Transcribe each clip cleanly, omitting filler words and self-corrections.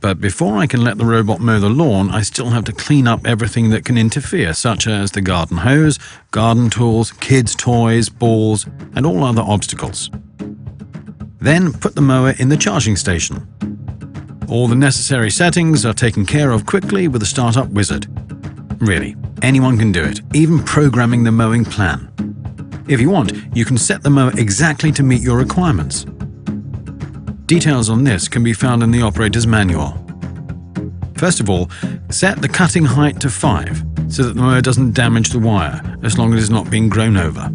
But before I can let the robot mow the lawn, I still have to clean up everything that can interfere, such as the garden hose, garden tools, kids' toys, balls, and all other obstacles. Then put the mower in the charging station. All the necessary settings are taken care of quickly with the startup wizard. Really, anyone can do it, even programming the mowing plan. If you want, you can set the mower exactly to meet your requirements. Details on this can be found in the operator's manual. First of all, set the cutting height to 5 so that the mower doesn't damage the wire as long as it's not being grown over.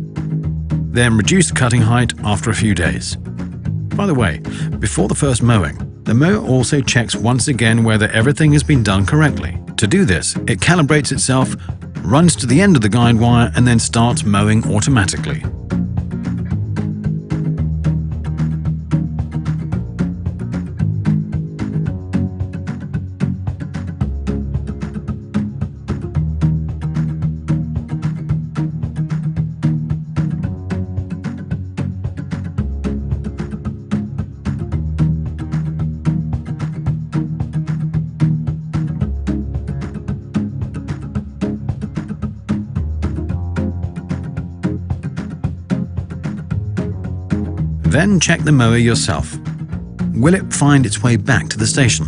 Then reduce the cutting height after a few days. By the way, before the first mowing, the mower also checks once again whether everything has been done correctly. To do this, it calibrates itself, runs to the end of the guide wire, and then starts mowing automatically. Then check the mower yourself. Will it find its way back to the station?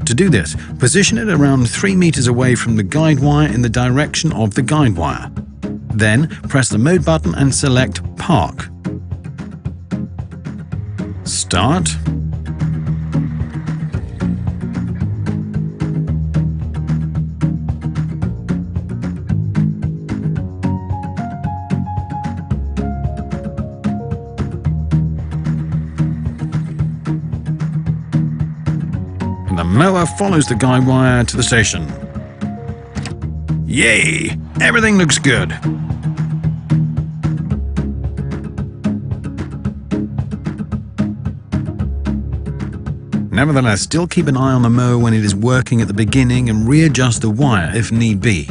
To do this, position it around 3 meters away from the guide wire in the direction of the guide wire. Then press the mode button and select Park. Start. The mower follows the guide wire to the station. Yay! Everything looks good. Nevertheless, still keep an eye on the mower when it is working at the beginning and readjust the wire if need be.